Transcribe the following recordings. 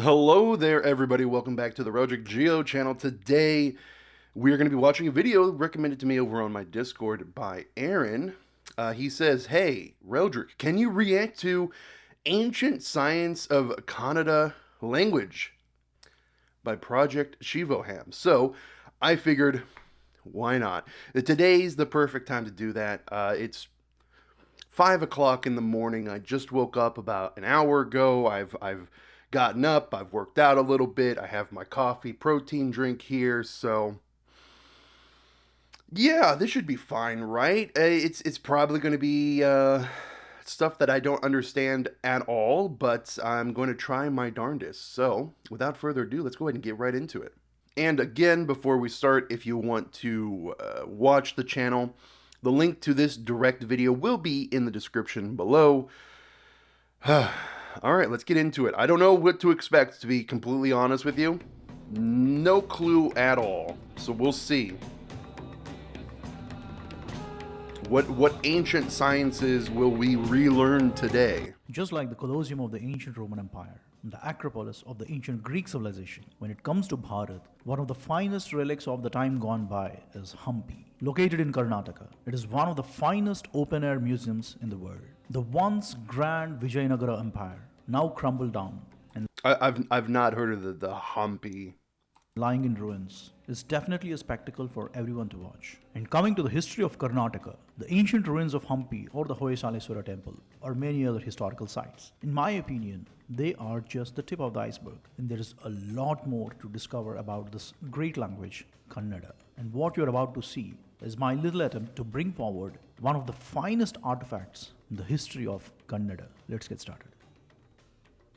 Hello there, everybody. Welcome back to the Roderick Geo channel. Today, we're going to be watching a video recommended to me over on my Discord by Aaron. He says, "Hey, Roderick, can you react to Ancient Science of Kannada Language by Project Shivoham?" So, I figured, why not? Today's the perfect time to do that. It's 5 o'clock in the morning. I just woke up about an hour ago. I've gotten up, I've worked out a little bit, I have my coffee protein drink here, so yeah, this should be fine, right? It's probably going to be stuff that I don't understand at all, but I'm going to try my darndest. So, without further ado, let's go ahead and get right into it. And again, before we start, if you want to watch the channel, the link to this direct video will be in the description below. All right, let's get into it. I don't know what to expect, to be completely honest with you. No clue at all. So we'll see. What ancient sciences will we relearn today? Just like the Colosseum of the ancient Roman Empire and the Acropolis of the ancient Greek civilization, when it comes to Bharat, one of the finest relics of the time gone by is Hampi. Located in Karnataka, it is one of the finest open-air museums in the world. The once grand Vijayanagara Empire, now crumbled down and I've not heard of the Hampi. lying in ruins, is definitely a spectacle for everyone to watch. And coming to the history of Karnataka, the ancient ruins of Hampi or the Hoysaleswara temple or many other historical sites, in my opinion, they are just the tip of the iceberg, and there is a lot more to discover about this great language, Kannada. And what you're about to see is my little attempt to bring forward one of the finest artifacts in the history of Kannada. Let's get started.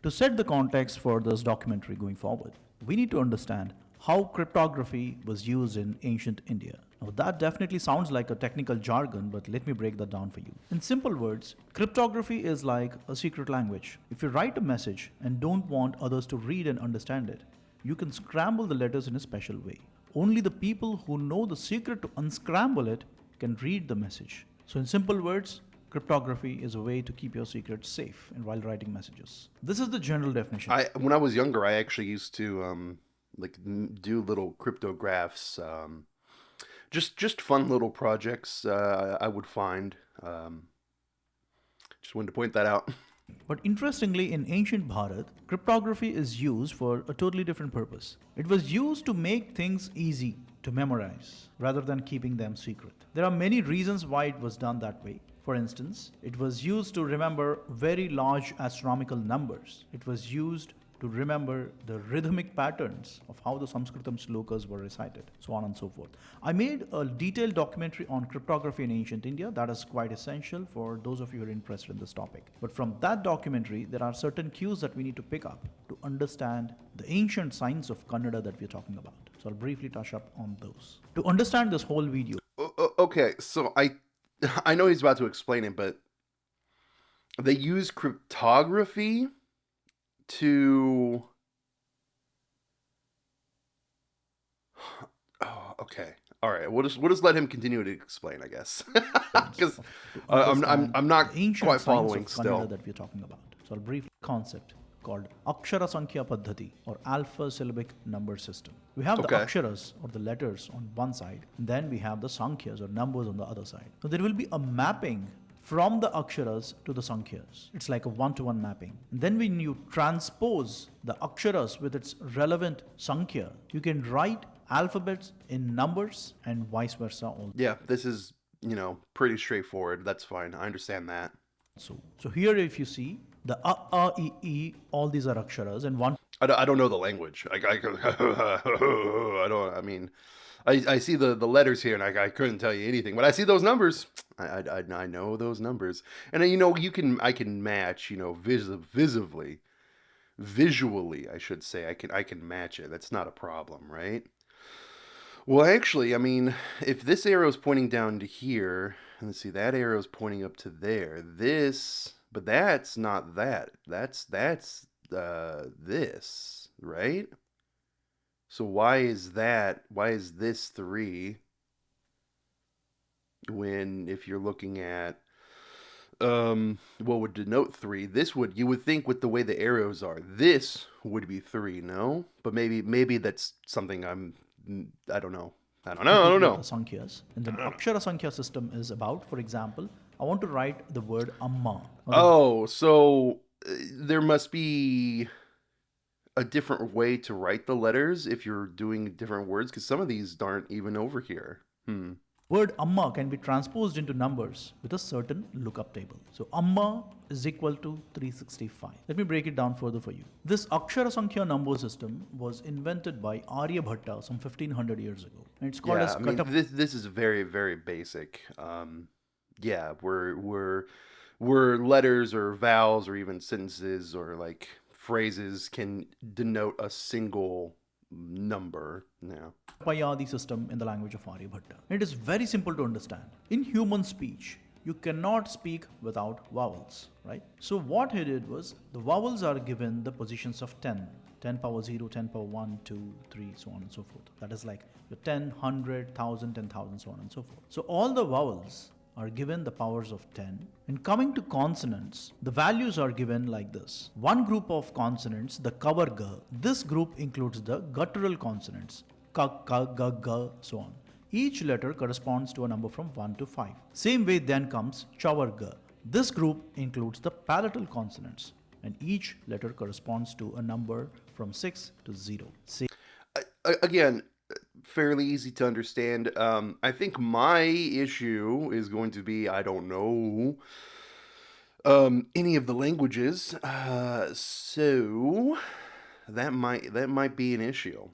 To set the context for this documentary going forward, we need to understand how cryptography was used in ancient India. Now, that definitely sounds like a technical jargon, but let me break that down for you. In simple words, cryptography is like a secret language. If you write a message and don't want others to read and understand it, you can scramble the letters in a special way. Only the people who know the secret to unscramble it can read the message. So, in simple words, cryptography is a way to keep your secrets safe and while writing messages. This is the general definition. When I was younger, I actually used to do little cryptographs. Just fun little projects I would find. Just wanted to point that out. But interestingly, in ancient Bharat, cryptography is used for a totally different purpose. It was used to make things easy to memorize rather than keeping them secret. There are many reasons why it was done that way. For instance, it was used to remember very large astronomical numbers. It was used to remember the rhythmic patterns of how the Sanskritam slokas were recited, so on and so forth. I made a detailed documentary on cryptography in ancient India that is quite essential for those of you who are interested in this topic. But from that documentary, there are certain cues that we need to pick up to understand the ancient science of Kannada that we're talking about. So I'll briefly touch up on those. To understand this whole video, Okay, so I know he's about to explain it, but they use cryptography to... Oh, okay. All right. We'll just let him continue to explain, I guess, because I'm not quite following still. That we're talking about. So I'll brief concept called Akshara Sankhya Paddhati or alpha syllabic number system. We have the Aksharas or the letters on one side, and then we have the Sankhyas or numbers on the other side. So there will be a mapping from the Aksharas to the Sankhyas. It's like a one-to-one mapping. And then when you transpose the Aksharas with its relevant Sankhya, you can write alphabets in numbers and vice versa also. Yeah, this is, pretty straightforward. That's fine. I understand that. So here if you see, the A, E, all these are Aksharas and one. I don't know the language. I see the letters here, and I couldn't tell you anything. But I see those numbers. I know those numbers, and I can match visually I should say I can match it. That's not a problem, right? Well, actually, if this arrow is pointing down to here, let's see, that arrow is pointing up to there. But that's not that. That's this, right? So why is this 3 when, if you're looking at what would denote 3? You would think with the way the arrows are, this would be 3, no? But maybe that's something I don't know. I don't know. I don't Completely know. other Sankhya's. And the Akshara Sankhya system is about, for example, I want to write the word Amma. Now, Oh, so there must be a different way to write the letters if you're doing different words, because some of these aren't even over here. word Amma can be transposed into numbers with a certain lookup table. So Amma is equal to 365. Let me break it down further for you. This Akshara Sankhya number system was invented by Aryabhata some 1500 years ago. And it's called Yeah, as I mean Katap. this is very very basic. Yeah, where letters or vowels or even sentences or like phrases can denote a single number. Yeah. Payadi system in the language of Aryabhatta. It is very simple to understand. In human speech, you cannot speak without vowels, right? So what he did was the vowels are given the positions of 10. 10 power 0, 10 power 1, 2, 3, so on and so forth. That is like your 10, 100, 1000, 10,000, so on and so forth. So all the vowels are given the powers of 10. And coming to consonants, the values are given like this. One group of consonants, the kavarga, this group includes the guttural consonants, ka, ka, ga, ga, so on. Each letter corresponds to a number from 1 to 5. Same way then comes chavarga. This group includes the palatal consonants, and each letter corresponds to a number from 6 to 0. Again, fairly easy to understand. I think my issue is going to be I don't know any of the languages, so that might be an issue.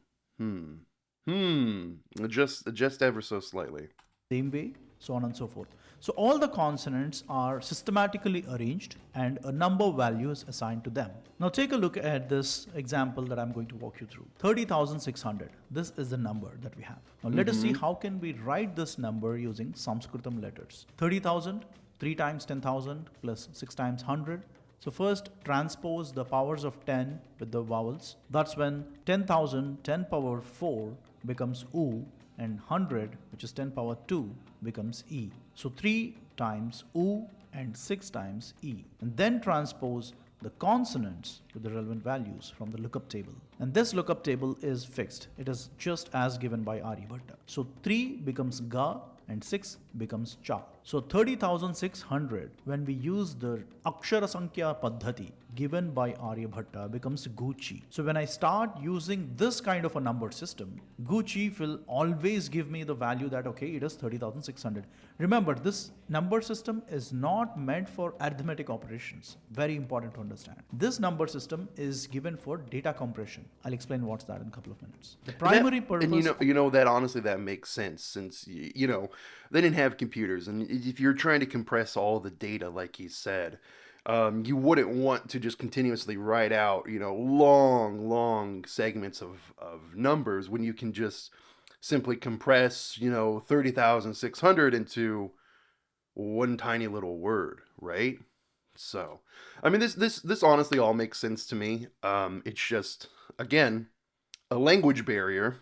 Just ever so slightly. Same way, so on and so forth. So all the consonants are systematically arranged and a number value is assigned to them. Now take a look at this example that I'm going to walk you through. 30,600. This is the number that we have. Now let us see how can we write this number using Sanskritam letters. 30,000, 3 times 10,000 plus 6 times 100. So first transpose the powers of 10 with the vowels. That's when 10,000, 10 power 4 becomes U, and 100, which is 10 power 2, becomes E. So 3 times U and 6 times E. And then transpose the consonants with the relevant values from the lookup table. And this lookup table is fixed. It is just as given by Aryabhatta. So 3 becomes Ga and 6 becomes Cha. So 30,600, when we use the Akshara Sankhya Paddhati given by Aryabhatta, becomes Gucci. So when I start using this kind of a number system, Gucci will always give me the value that, okay, it is 30,600. Remember, this number system is not meant for arithmetic operations. Very important to understand. This number system is given for data compression. I'll explain what's that in a couple of minutes. The primary purpose... And that honestly that makes sense since they didn't have computers, and if you're trying to compress all the data like he said, you wouldn't want to just continuously write out long segments of numbers when you can just simply compress 30,600 into one tiny little word, right? So I mean this honestly all makes sense to me. It's just again a language barrier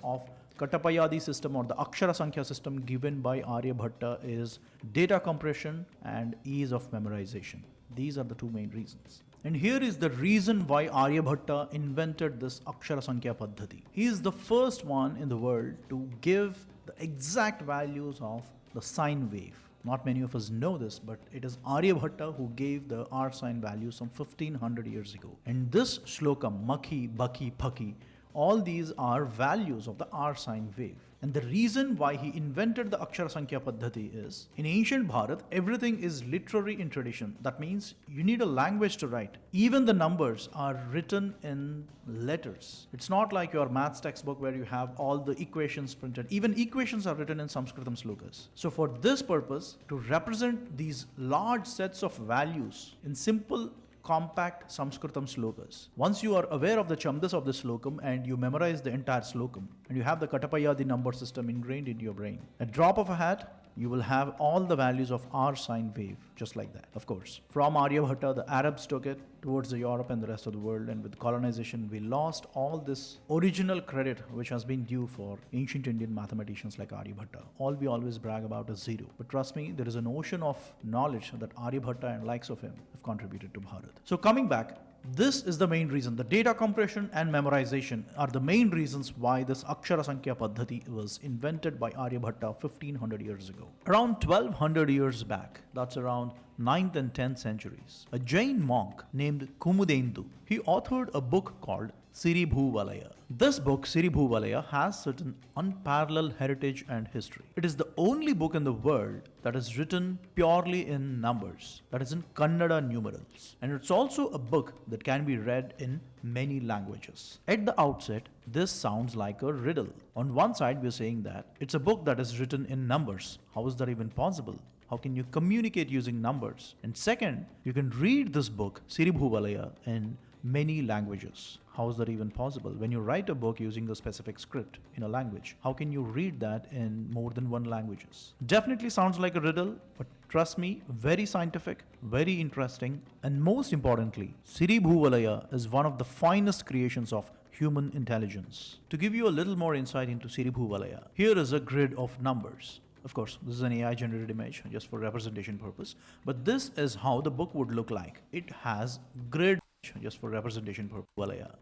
of Katapayadi system or the Akshara Sankhya system given by Aryabhatta is data compression and ease of memorization. These are the two main reasons. And here is the reason why Aryabhatta invented this Akshara Sankhya Paddhati. He is the first one in the world to give the exact values of the sine wave. Not many of us know this, but it is Aryabhatta who gave the R sine value some 1500 years ago. And this slokam, Makhi, Baki, Phaki, all these are values of the R sine wave. And the reason why he invented the Akshara Sankhya Paddhati is, in ancient Bharat, everything is literary in tradition. That means you need a language to write. Even the numbers are written in letters. It's not like your maths textbook where you have all the equations printed. Even equations are written in Sanskritam slokas. So for this purpose, to represent these large sets of values in simple compact Sanskritam slokas. Once you are aware of the chandas of the slokam and you memorize the entire slokam and you have the Katapayadi number system ingrained in your brain, a drop of a hat, you will have all the values of our sine wave, just like that, of course. From Aryabhata, the Arabs took it towards the Europe and the rest of the world, and with colonization, we lost all this original credit which has been due for ancient Indian mathematicians like Aryabhata. All we always brag about is zero. But trust me, there is an ocean of knowledge that Aryabhata and likes of him have contributed to Bharat. So coming back, this is the main reason. The data compression and memorization are the main reasons why this Akshara Sankhya Paddhati was invented by Aryabhatta 1500 years ago. Around 1200 years back, that's around 9th and 10th centuries, a Jain monk named Kumudendu, he authored a book called Siribhuvalaya. This book, Siribhuvalaya, has certain unparalleled heritage and history. It is the only book in the world that is written purely in numbers, that is in Kannada numerals. And it's also a book that can be read in many languages. At the outset, this sounds like a riddle. On one side, we're saying that it's a book that is written in numbers. How is that even possible? How can you communicate using numbers? And second, you can read this book, Siribhuvalaya, in many languages. How is that even possible? When you write a book using a specific script in a language, how can you read that in more than one languages? Definitely sounds like a riddle, but trust me, very scientific, very interesting, and most importantly, Siribhuvalaya is one of the finest creations of human intelligence. To give you a little more insight into Siribhuvalaya, here is a grid of numbers. Of course, this is an AI generated image just for representation purpose, but this is how the book would look like. It has grid just for representation purpose.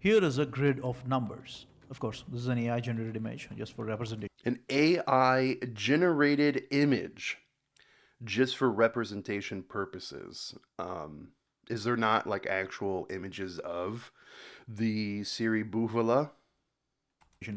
Here is a grid of numbers. Of course, this is an AI generated image just for representation. An AI generated image just for representation purposes. Is there not like actual images of the Siribhuvala?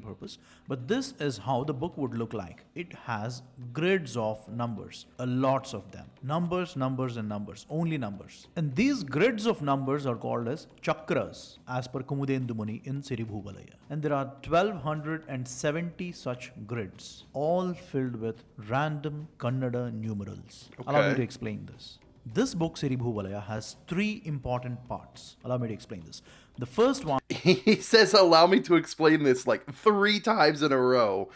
Purpose, but this is how the book would look like. It has grids of numbers, lots of them, numbers, numbers, and numbers, only numbers. And these grids of numbers are called as chakras as per Kumudendu Muni in Siribhuvalaya. And there are 1270 such grids, all filled with random Kannada numerals. Allow me to explain this. This book, Siribhuvalaya, has three important parts. Allow me to explain this. The first one... He says, allow me to explain this like 3 times in a row.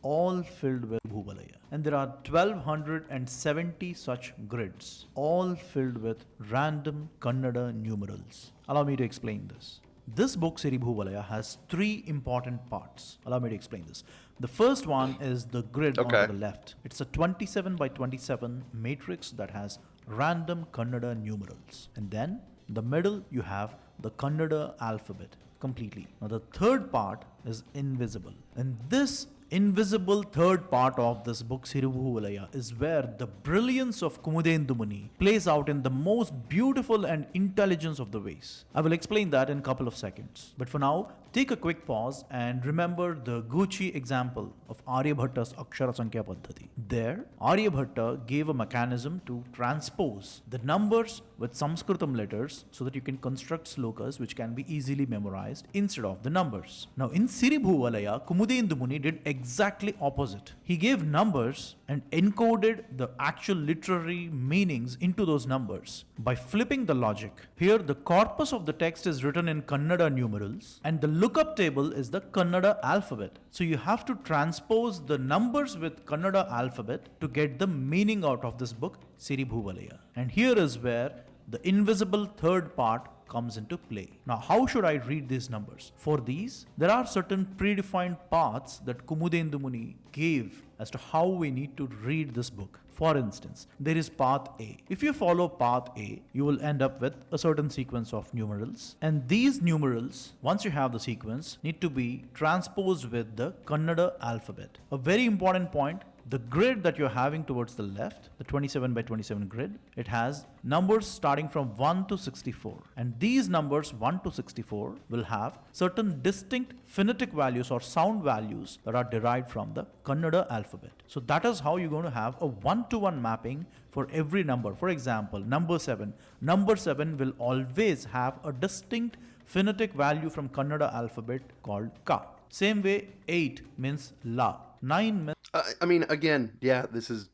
all filled with Bhuvalaya. And there are 1270 such grids, all filled with random Kannada numerals. Allow me to explain this. This book, Siribhuvalaya, has three important parts. Allow me to explain this. The first one is the grid on the left. It's a 27 by 27 matrix that has random Kannada numerals. And then in the middle, you have the Kannada alphabet completely. Now the third part is invisible. And this invisible third part of this book, Siribhuvalaya, is where the brilliance of Kumudendu Muni plays out in the most beautiful and intelligence of the ways. I will explain that in a couple of seconds. But for now, take a quick pause and remember the Gucci example of Aryabhatta's Akshara Sankhya Paddhati. There, Aryabhatta gave a mechanism to transpose the numbers with Sanskritam letters so that you can construct slokas which can be easily memorized instead of the numbers. Now in Siribhuvalaya, Kumudendu Muni did exactly opposite. He gave numbers and encoded the actual literary meanings into those numbers by flipping the logic. Here the corpus of the text is written in Kannada numerals and the lookup table is the Kannada alphabet. So you have to transpose the numbers with Kannada alphabet to get the meaning out of this book, Siribhuvalaya. And here is where the invisible third part comes into play. Now, how should I read these numbers? For these, there are certain predefined paths that Kumudendu Muni gave as to how we need to read this book. For instance, there is path A. If you follow path A, you will end up with a certain sequence of numerals. And these numerals, once you have the sequence, need to be transposed with the Kannada alphabet. A very important point, the grid that you're having towards the left, the 27 by 27 grid, it has numbers starting from 1 to 64. And these numbers 1 to 64 will have certain distinct phonetic values or sound values that are derived from the Kannada alphabet. So that is how you're going to have a one-to-one mapping for every number. For example, number 7. Number 7 will always have a distinct phonetic value from Kannada alphabet called Ka. Same way, 8 means La. 9 means... I mean, again, yeah, this is,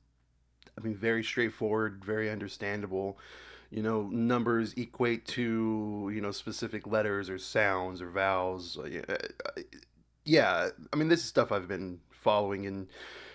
very straightforward, very understandable. Numbers equate to, specific letters or sounds or vowels. Yeah, this is stuff I've been following in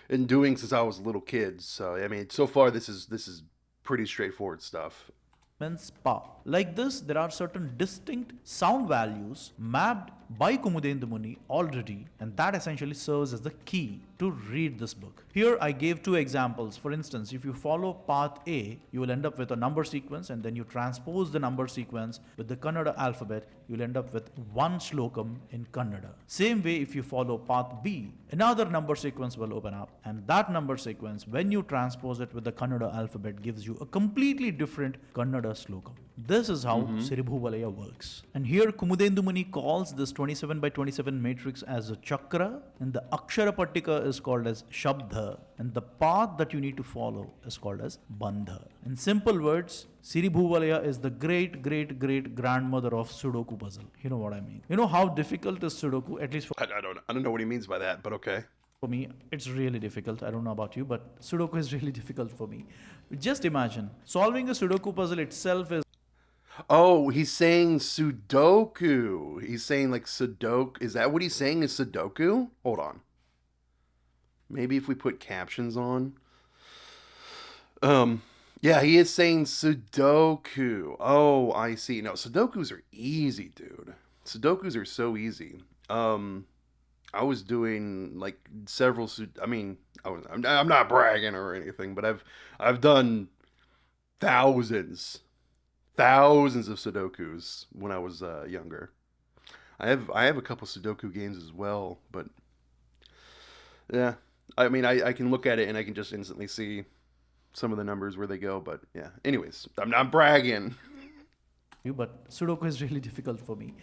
and doing since I was a little kid. So I mean, so far this is pretty straightforward stuff. Means pa. Like this, there are certain distinct sound values mapped by Kumudendu Muni already, and that essentially serves as the key to read this book. Here I gave two examples. For instance, if you follow path A, you will end up with a number sequence, and then you transpose the number sequence with the Kannada alphabet, you will end up with one slokam in Kannada. Same way, if you follow path B, another number sequence will open up, and that number sequence, when you transpose it with the Kannada alphabet, gives you a completely different Kannada slokam. This is how Siribhuvalaya works. And here Kumudendu Muni calls this 27 by 27 matrix as a chakra, and the Akshara Pattika is called as Shabda, and the path that you need to follow is called as Bandha. In simple words, Siribhuvalaya is the great great great grandmother of Sudoku puzzle. You know what I mean? You know how difficult is Sudoku, at least I don't know what he means by that, but okay. for me, it's really difficult. I don't know about you, but Sudoku is really difficult for me. Just imagine solving a Sudoku puzzle itself is Oh, he's saying Sudoku. He's saying like Sudoku. Is that what he's saying is Sudoku? Hold on. Maybe if we put captions on. Yeah, he is saying Sudoku. Oh, I see. No, Sudokus are easy, dude. Sudokus are so easy. I was doing like several. I mean, I'm not bragging or anything, but I've done thousands, thousands of Sudokus when I was younger. I have a couple Sudoku games as well, but yeah, I mean I can look at it and I can just instantly see some of the numbers where they go. But yeah, anyways, I'm not bragging. you, but Sudoku is really difficult for me.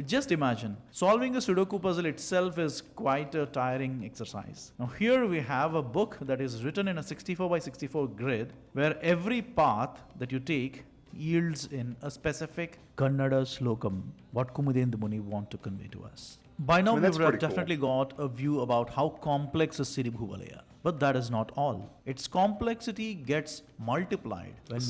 Just imagine solving a Sudoku puzzle itself is quite a tiring exercise. Now, here we have a book that is written in a 64 by 64 grid where every path that you take yields in a specific Kannada slokam, what Kumudendu Muni want to convey to us. By I now, mean we that's would have pretty cool. definitely got a view about how complex is Siribhuvalaya. But that is not all. Its complexity gets multiplied when we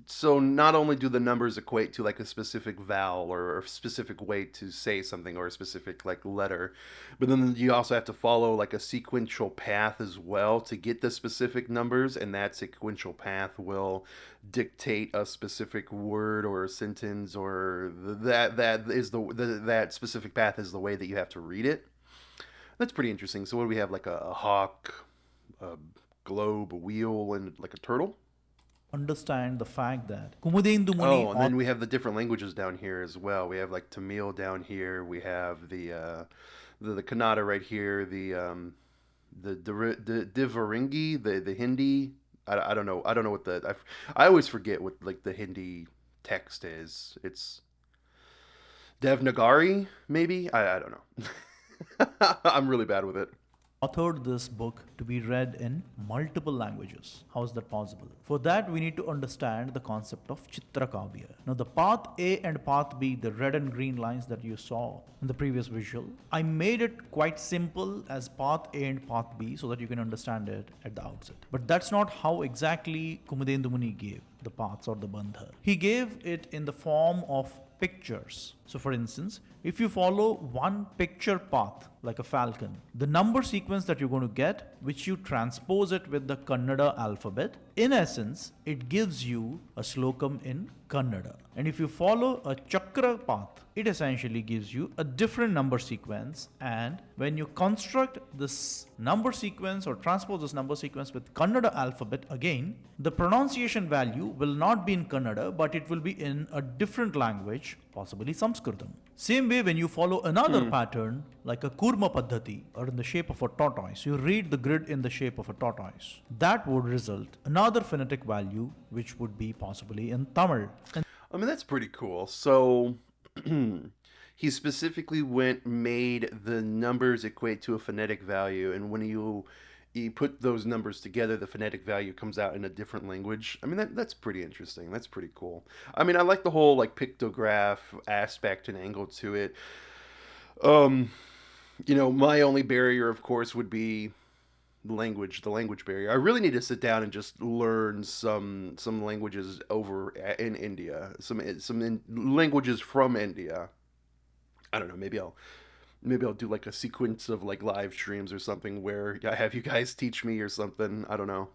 So not only do the numbers equate to like a specific vowel or a specific way to say something or a specific like letter, but then you also have to follow like a sequential path as well to get the specific numbers, and that sequential path will dictate a specific word or a sentence, or that is that specific path is the way that you have to read it. That's pretty interesting. So what do we have? Like a hawk, a globe, a wheel, and like a turtle. understand the fact that Kumudendu Muni Oh, and then we have the different languages down here as well. We have like Tamil down here. We have the Kannada right here. The Divaringi, the Hindi. I don't know. I don't know what I always forget what like the Hindi text is. It's Devnagari, maybe. I don't know. I'm really bad with it. authored this book to be read in multiple languages. How is that possible? For that, we need to understand the concept of Chitrakavya. Now, the path A and path B, the red and green lines that you saw in the previous visual, I made it quite simple as path A and path B so that you can understand it at the outset. But that's not how exactly Kumudendu Muni gave the paths or the bandha. He gave it in the form of pictures. So, for instance, if you follow one picture path like a falcon, the number sequence that you're going to get, which you transpose it with the Kannada alphabet, in essence, it gives you a slokam in Kannada. And if you follow a chakra path, it essentially gives you a different number sequence. And when you construct this number sequence or transpose this number sequence with Kannada alphabet again, the pronunciation value will not be in Kannada, but it will be in a different language, possibly Sanskritam. Same way, when you follow another pattern like a Kurma Paddhati or in the shape of a tortoise, you read the grid in the shape of a tortoise. That would result another phonetic value, which would be possibly in Tamil. And I mean, that's pretty cool. So he specifically made the numbers equate to a phonetic value, and when you put those numbers together, the phonetic value comes out in a different language. I mean, that's pretty interesting. That's pretty cool. I mean, I like the whole like pictograph aspect and angle to it. Um, my only barrier, of course, would be the language barrier. I really need to sit down and just learn some languages over in India, some languages from India. I don't know, maybe Maybe I'll do like a sequence of like live streams or something where I have you guys teach me or something. I don't know.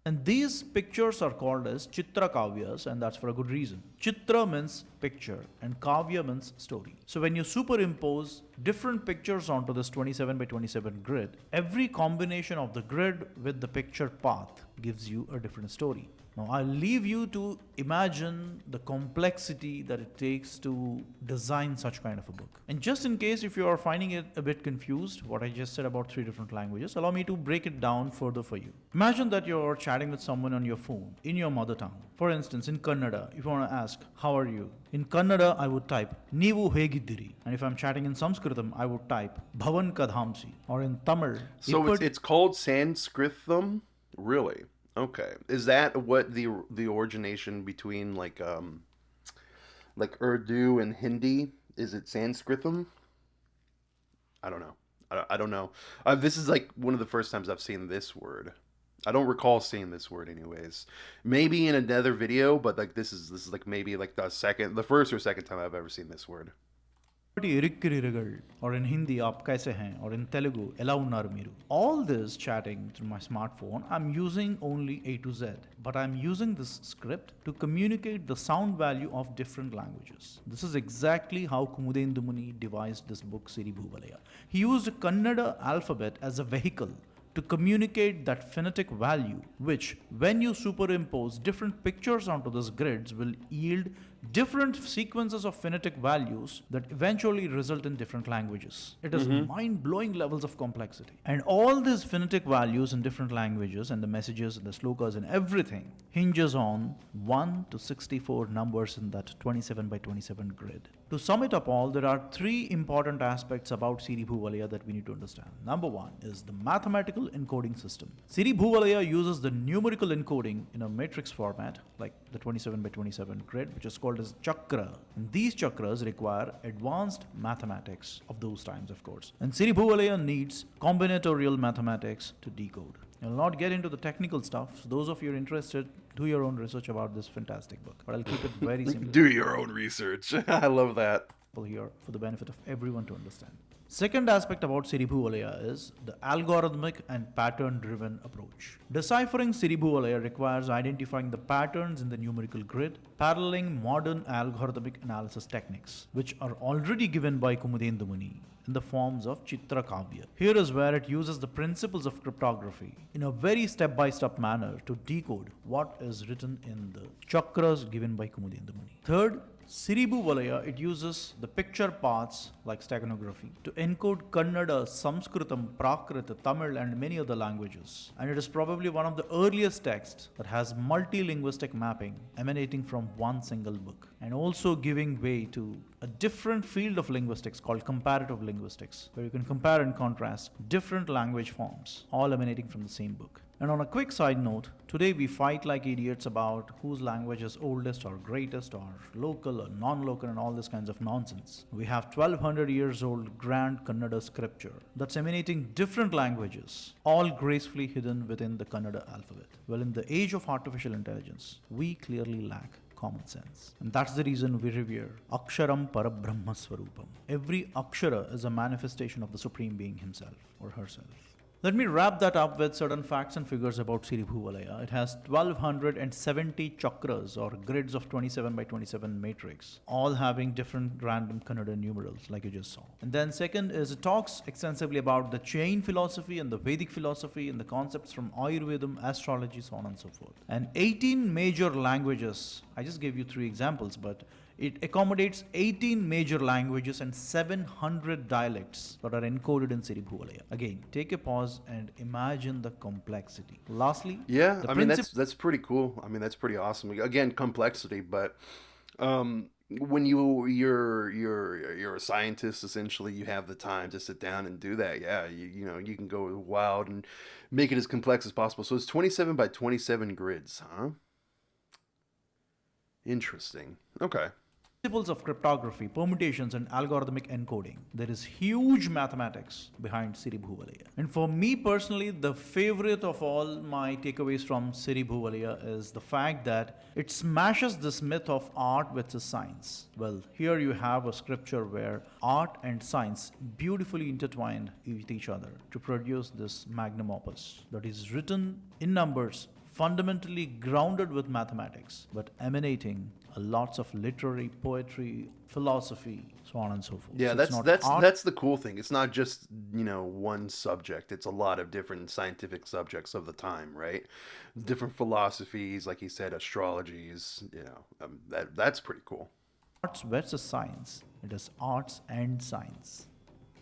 And these pictures are called as Chitra Kavyas, and that's for a good reason. Chitra means picture, and Kavya means story. So when you superimpose different pictures onto this 27 by 27 grid, every combination of the grid with the picture path gives you a different story. Now, I'll leave you to imagine the complexity that it takes to design such kind of a book. And just in case if you are finding it a bit confused, what I just said about 3 different languages, allow me to break it down further for you. Imagine that you're chatting with someone on your phone in your mother tongue. For instance, in Kannada, if you want to ask, how are you? In Kannada, I would type, Neevu hegiddiri. And if I'm chatting in Sanskritam, I would type, Bhavan kadhamsi. Or in Tamil, So it's called Sanskritam, really? Okay. Is that what the origination between like Urdu and Hindi? Is it Sanskritam? I don't know. I don't know. This is like one of the first times I've seen this word. I don't recall seeing this word anyways. Maybe in another video, but like this is like maybe like the first or second time I've ever seen this word. Or in Hindi, aap kaise hain? Or in Telugu, ela unnaru meeru. All this chatting through my smartphone, I'm using only A to Z. But I'm using this script to communicate the sound value of different languages. This is exactly how Kumudendhu Muni devised this book, Siribhuvalaya. He used a Kannada alphabet as a vehicle to communicate that phonetic value, which, when you superimpose different pictures onto these grids, will yield different sequences of phonetic values that eventually result in different languages. It is mind-blowing levels of complexity. And all these phonetic values in different languages and the messages and the slokas and everything hinges on 1 to 64 numbers in that 27 by 27 grid. To sum it up all, there are 3 important aspects about Siribhuvalaya that we need to understand. Number 1 is the mathematical encoding system. Siribhuvalaya uses the numerical encoding in a matrix format, like the 27 by 27 grid, which is called as chakra. And these chakras require advanced mathematics of those times, of course. And Siribhuvalaya needs combinatorial mathematics to decode. I'll not get into the technical stuff. So those of you are interested, do your own research about this fantastic book. But I'll keep it very simple. Do your own research. I love that. Here for the benefit of everyone to understand. Second aspect about Siribhuvalaya is the algorithmic and pattern-driven approach. Deciphering Siribhuvalaya requires identifying the patterns in the numerical grid, paralleling modern algorithmic analysis techniques, which are already given by Kumudendhu Muni in the forms of Chitra Kavya. Here is where it uses the principles of cryptography in a very step-by-step manner to decode what is written in the chakras given by Kumudendhu Muni. Third, Siribhuvalaya, it uses the picture paths like steganography to encode Kannada, Sanskritam, Prakrit, Tamil and many other languages. And it is probably one of the earliest texts that has multi-linguistic mapping emanating from one single book, and also giving way to a different field of linguistics called comparative linguistics, where you can compare and contrast different language forms, all emanating from the same book. And on a quick side note, today we fight like idiots about whose language is oldest or greatest or local or non-local and all this kinds of nonsense. We have 1200 years old grand Kannada scripture that's emanating different languages, all gracefully hidden within the Kannada alphabet. Well, in the age of artificial intelligence, we clearly lack common sense. And that's the reason we revere Aksharam Parabrahma Swarupam. Every Akshara is a manifestation of the Supreme Being himself or herself. Let me wrap that up with certain facts and figures about Siribhuvalaya. It has 1270 chakras or grids of 27 by 27 matrix, all having different random Kannada numerals like you just saw. And then second is it talks extensively about the chain philosophy and the Vedic philosophy and the concepts from Ayurvedam, astrology, so on and so forth. And 18 major languages. I just gave you 3 examples, but it accommodates 18 major languages and 700 dialects that are encoded in Siribhuvalaya. Again, take a pause and imagine the complexity. Lastly, yeah, I mean that's pretty cool. I mean that's pretty awesome. Again, complexity, but when you're a scientist, essentially, you have the time to sit down and do that. Yeah, you know you can go wild and make it as complex as possible. So it's 27 by 27 grids, huh? Interesting. Okay. Principles of cryptography, permutations, and algorithmic encoding. There is huge mathematics behind Siribhuvalaya. And for me personally, the favorite of all my takeaways from Siribhuvalaya is the fact that it smashes this myth of art versus science. Well, here you have a scripture where art and science beautifully intertwined with each other to produce this magnum opus that is written in numbers, fundamentally grounded with mathematics, but emanating lots of literary, poetry, philosophy, so on and so forth. Yeah, So it's not art. that's the cool thing. It's not just, one subject. It's a lot of different scientific subjects of the time, right? Different philosophies, like he said, astrologies, that's pretty cool. Arts versus science. It is arts and science.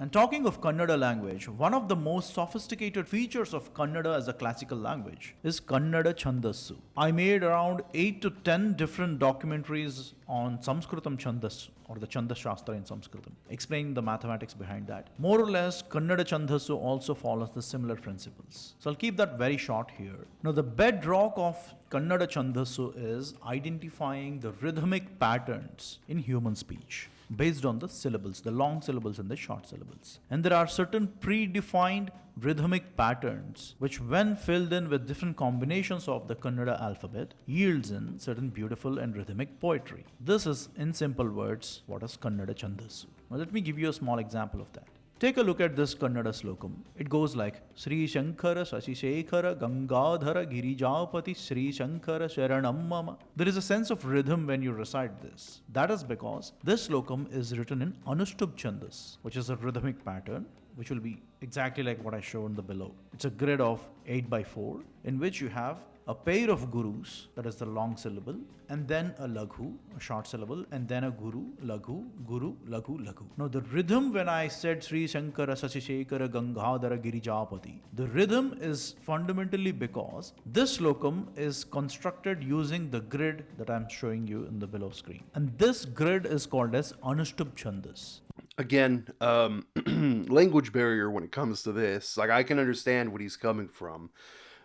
And talking of Kannada language, one of the most sophisticated features of Kannada as a classical language is Kannada Chandassu. I made around 8 to 10 different documentaries on Sanskritam Chandas, or the Chandas Shastra in Sanskritam, explaining the mathematics behind that. More or less, Kannada Chandassu also follows the similar principles. So I'll keep that very short here. Now, the bedrock of Kannada Chandassu is identifying the rhythmic patterns in human speech based on the syllables, the long syllables and the short syllables. And there are certain predefined rhythmic patterns which, when filled in with different combinations of the Kannada alphabet, yields in certain beautiful and rhythmic poetry. This is, in simple words, what is Kannada Chandassu. Now let me give you a small example of that. Take a look at this Kannada slokam. It goes like Sri Shankara Sasishekhara Gangadhara Girijapati Sri Shankara Sharanam Mama. There is a sense of rhythm when you recite this. That is because this slokam is written in Anushtubh Chandas, which is a rhythmic pattern, which will be exactly like what I showed the below. It's a grid of 8 by 4 in which you have a pair of gurus, that is the long syllable, and then a laghu, a short syllable, and then a guru, laghu, laghu. Now the rhythm, when I said Sri Shankara Sasishekara Gangadhara Girijapati, the rhythm is fundamentally because this slokam is constructed using the grid that I'm showing you in the below screen. And this grid is called as Anushtubh Chandas. Again, language barrier when it comes to this. Like, I can understand what he's coming from.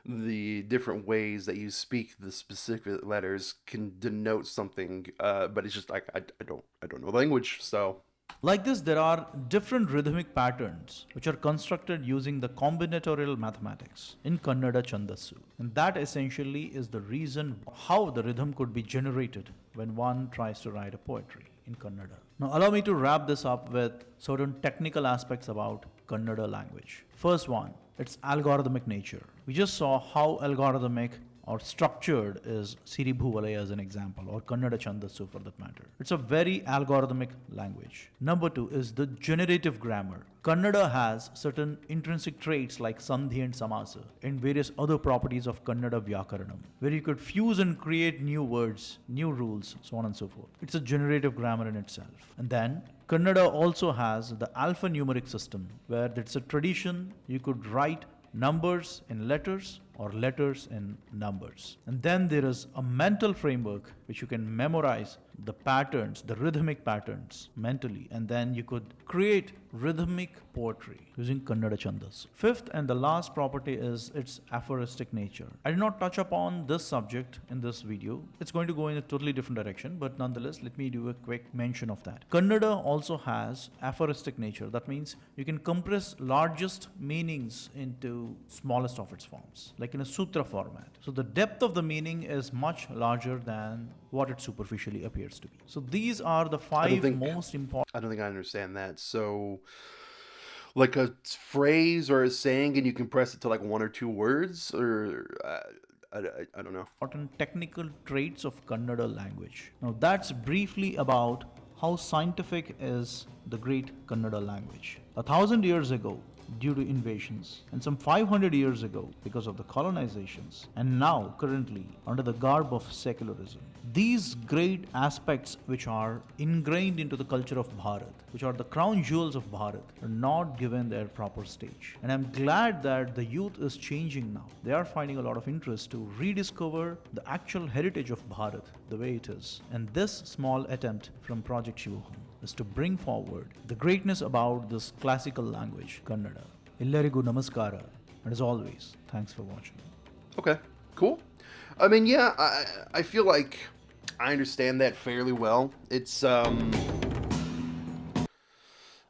The different ways that you speak the specific letters can denote something, but it's just like I don't know language, so. Like this, there are different rhythmic patterns which are constructed using the combinatorial mathematics in Kannada Chandassu. And that essentially is the reason how the rhythm could be generated when one tries to write a poetry in Kannada. Now, allow me to wrap this up with certain technical aspects about Kannada language. First one, its algorithmic nature. We just saw how algorithmic or structured is Siribhuvalaya as an example, or Kannada Chandassu for that matter. It's a very algorithmic language. Number two is the generative grammar. Kannada has certain intrinsic traits like Sandhi and Samasa and various other properties of Kannada Vyakaranam, where you could fuse and create new words, new rules, so on and so forth. It's a generative grammar in itself. And then Kannada also has the alphanumeric system, where it's a tradition you could write numbers in letters or letters in numbers. And then there is a mental framework which you can memorize the patterns, the rhythmic patterns mentally, and then you could create rhythmic poetry using Kannada Chandas. Fifth and the last property is its aphoristic nature. I did not touch upon this subject in this video. It's going to go in a totally different direction, but nonetheless, let me do a quick mention of that. Kannada also has aphoristic nature. That means you can compress largest meanings into smallest of its forms, like in a sutra format. So the depth of the meaning is much larger than what it superficially appears to be. So these are the most important. I don't think I understand that. So, like a phrase or a saying, and you compress it to like one or two words, or I don't know. Important technical traits of Kannada language. Now that's briefly about how scientific is the great Kannada language. 1,000 years ago, due to invasions, and some 500 years ago because of the colonizations, and now currently under the garb of secularism. These great aspects which are ingrained into the culture of Bharat, which are the crown jewels of Bharat, are not given their proper stage. And I'm glad that the youth is changing now. They are finding a lot of interest to rediscover the actual heritage of Bharat the way it is. And this small attempt from Project Shivoham is to bring forward the greatness about this classical language, Kannada. Illarigu namaskara, and as always, thanks for watching. Okay, cool. I mean, yeah, I feel like I understand that fairly well. It's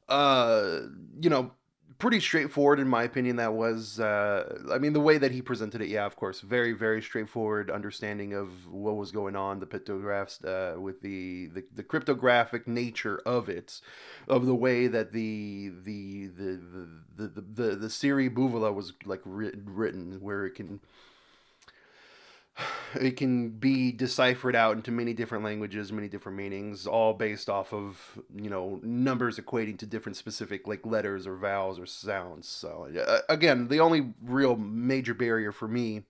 uh you know pretty straightforward in my opinion. That was I mean, the way that he presented it, yeah, of course, very straightforward understanding of what was going on, the pictographs, with the cryptographic nature of it, of the way that the Siribhuvalaya was like written, where it can be deciphered out into many different languages, many different meanings, all based off of, numbers equating to different specific like letters or vowels or sounds. So again, the only real major barrier for me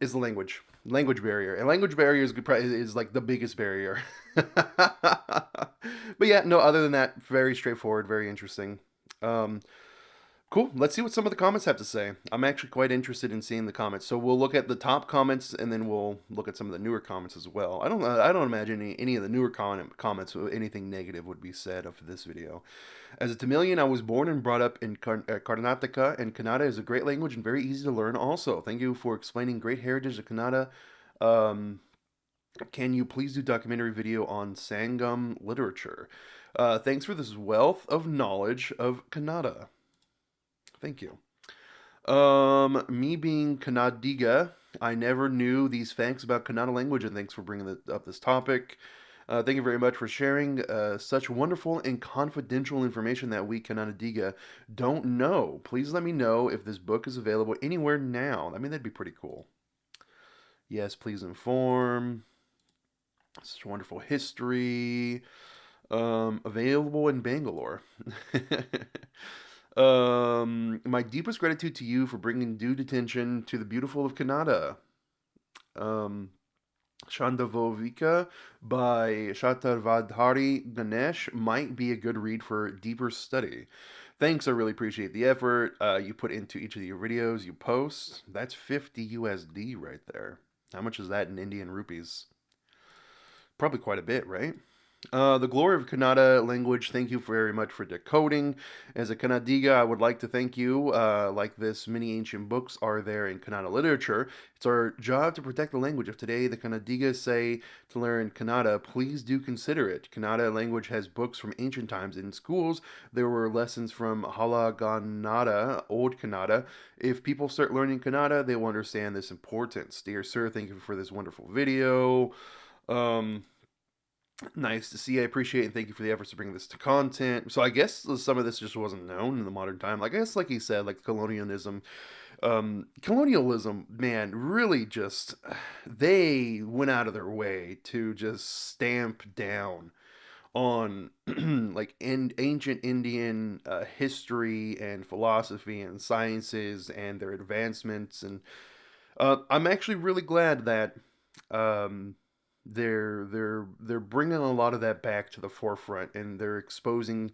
is the language barrier, and language barrier is like the biggest barrier. But yeah, no, other than that, very straightforward, very interesting. um, Cool. Let's see what some of the comments have to say. I'm actually quite interested in seeing the comments. So we'll look at the top comments, and then we'll look at some of the newer comments as well. I don't imagine any of the newer comments anything negative would be said of this video. As a Tamilian, I was born and brought up in Karnataka, and Kannada is a great language and very easy to learn. Also, thank you for explaining great heritage of Kannada. Um, can you please do documentary video on Sangam literature? Thanks for this wealth of knowledge of Kannada. Thank you. Me being Kannadiga, I never knew these facts about Kannada language, and thanks for bringing up this topic. Thank you very much for sharing such wonderful and confidential information that we Kannadiga don't know. Please let me know if this book is available anywhere now. I mean, that'd be pretty cool. Yes, please inform. Such wonderful history. Available in Bangalore. My deepest gratitude to you for bringing due attention to the beautiful of Kannada. Um, Shandavovika by Shatarvadhari Ganesh might be a good read for deeper study. Thanks, I really appreciate the effort you put into each of your videos you post. That's 50 USD right there. How much is that in Indian rupees? Probably quite a bit, right? The glory of Kannada language, thank you very much for decoding. As a Kannadiga, I would like to thank you. Like this, many ancient books are there in Kannada literature. It's our job to protect the language. If today the Kannadigas say to learn Kannada, please do consider it. Kannada language has books from ancient times. In schools, there were lessons from Halaganada, Old Kannada. If people start learning Kannada, they will understand this importance. Dear sir, thank you for this wonderful video. Um, Nice to see. I appreciate and thank you for the efforts to bring this to content. So I guess some of this just wasn't known in the modern time. Like I guess, like he said, like colonialism, man, really just they went out of their way to just stamp down on like in ancient Indian history and philosophy and sciences and their advancements. And I'm actually really glad that um, they're bringing a lot of that back to the forefront, and they're exposing,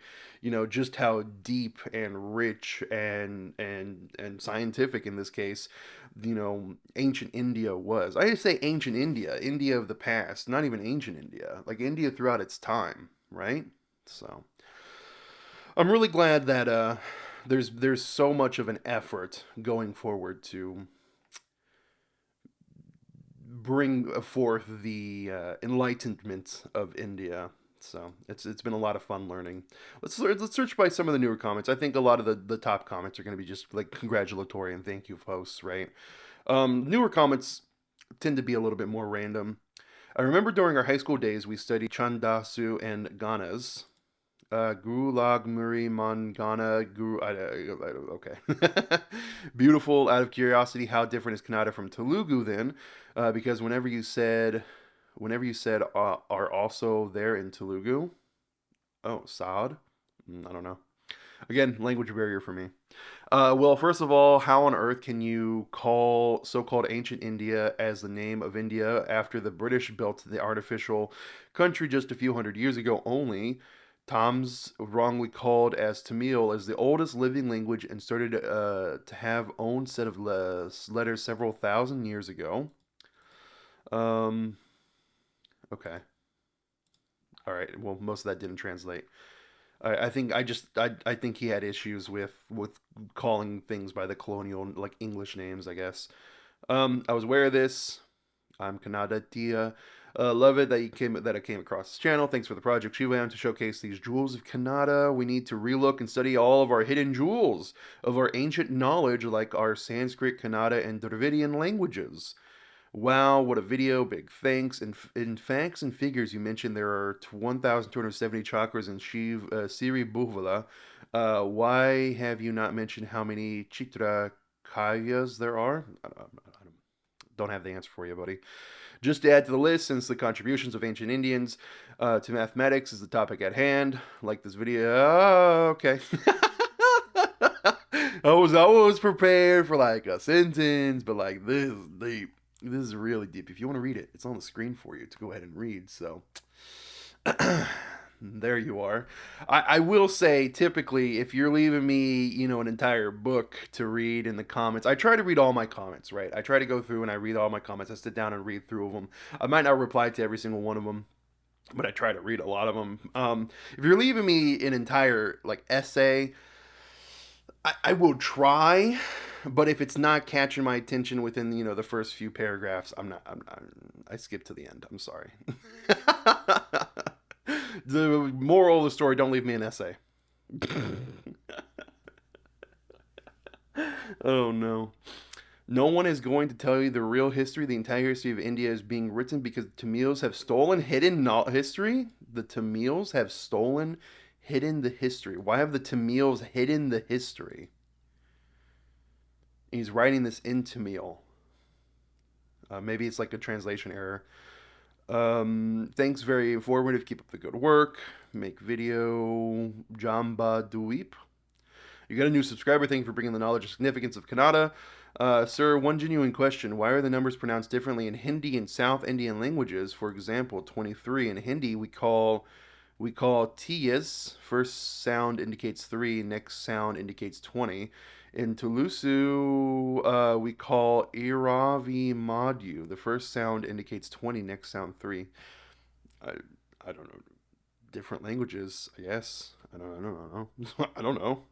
just how deep and rich and scientific in this case, ancient India was. I just say ancient India, India of the past, not even ancient India, like India throughout its time, right? So I'm really glad that there's so much of an effort going forward to bring forth the enlightenment of India. So it's been a lot of fun learning. Let's search by some of the newer comments. I think a lot of the top comments are going to be just like congratulatory and thank you posts, right? Newer comments tend to be a little bit more random. I remember during our high school days we studied Chandasu and Ganas. Guru Lag Muri Mangana Guru. Okay. Beautiful. Out of curiosity, how different is Kannada from Telugu then? Because whenever you said are also there in Telugu. Oh, Saad. I don't know. Again, language barrier for me. Well, first of all, how on earth can you call so-called ancient India as the name of India after the British built the artificial country just a few hundred years ago only? Tom's wrongly called as Tamil as the oldest living language and started to have own set of letters several thousand years ago. Um, okay. All right. Well, most of that didn't translate. I think I think he had issues with calling things by the colonial like English names, I guess. I was aware of this. I'm Kannada Tia. Love it that I came across this channel. Thanks for the project, Shivoham, to showcase these jewels of Kannada. We need to relook and study all of our hidden jewels of our ancient knowledge, like our Sanskrit, Kannada, and Dravidian languages. Wow, what a video. Big thanks. In facts and figures, you mentioned there are 1,270 chakras in Siribhuvalaya. Why have you not mentioned how many Chitra Kavyas there are? Don't have the answer for you, buddy. Just to add to the list, since the contributions of ancient Indians to mathematics is the topic at hand, like this video. Oh, okay. I was prepared for like a sentence, but like this is deep. This is really deep. If you want to read it, it's on the screen for you to go ahead and read. So there you are. I will say, typically, if you're leaving me, an entire book to read in the comments, I try to read all my comments, right? I try to go through and I read all my comments. I sit down and read through them. I might not reply to every single one of them, but I try to read a lot of them. If you're leaving me an entire like essay, I will try, but if it's not catching my attention within the first few paragraphs, I skip to the end. I'm sorry. The moral of the story: don't leave me an essay. Oh no. No one is going to tell you the real history. The entire history of India is being written because Tamils have stolen hidden history. The Tamils have stolen hidden the history. Why have the Tamils hidden the history? He's writing this in Tamil. Maybe it's like a translation error. Thanks, very informative. Keep up the good work. Make video. Jamba Duip. You got a new subscriber. Thank you for bringing the knowledge and significance of Kannada. Sir, one genuine question. Why are the numbers pronounced differently in Hindi and South Indian languages? For example, 23. In Hindi, we call tiyas. First sound indicates 3. Next sound indicates 20. In Tulusu, we call Iravi Madhu. The first sound indicates 20, next sound 3. I, I don't know. Different languages, I guess. I don't know. I don't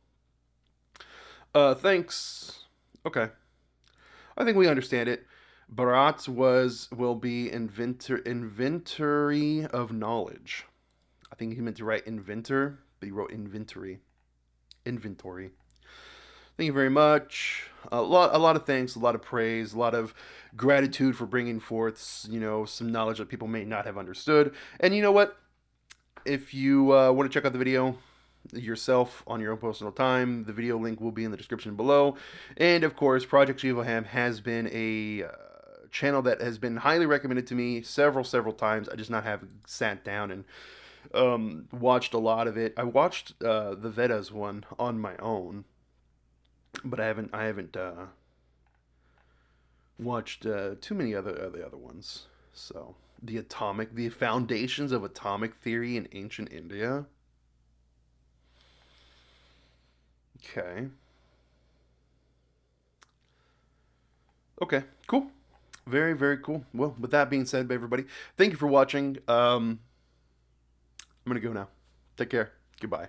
know. Thanks. Okay. I think we understand it. Bharat will be inventory of knowledge. I think he meant to write inventor, but he wrote inventory. Inventory. Thank you very much. A lot of thanks, a lot of praise, a lot of gratitude for bringing forth, some knowledge that people may not have understood. And you know what? If you want to check out the video yourself on your own personal time, the video link will be in the description below. And of course, Project Shivoham has been a channel that has been highly recommended to me several times. I just not have sat down and watched a lot of it. I watched the Vedas one on my own, but I haven't watched too many other ones. So the foundations of atomic theory in ancient India. Okay. Okay. Cool. Very, very cool. Well, with that being said, everybody, thank you for watching. I'm gonna go now. Take care. Goodbye.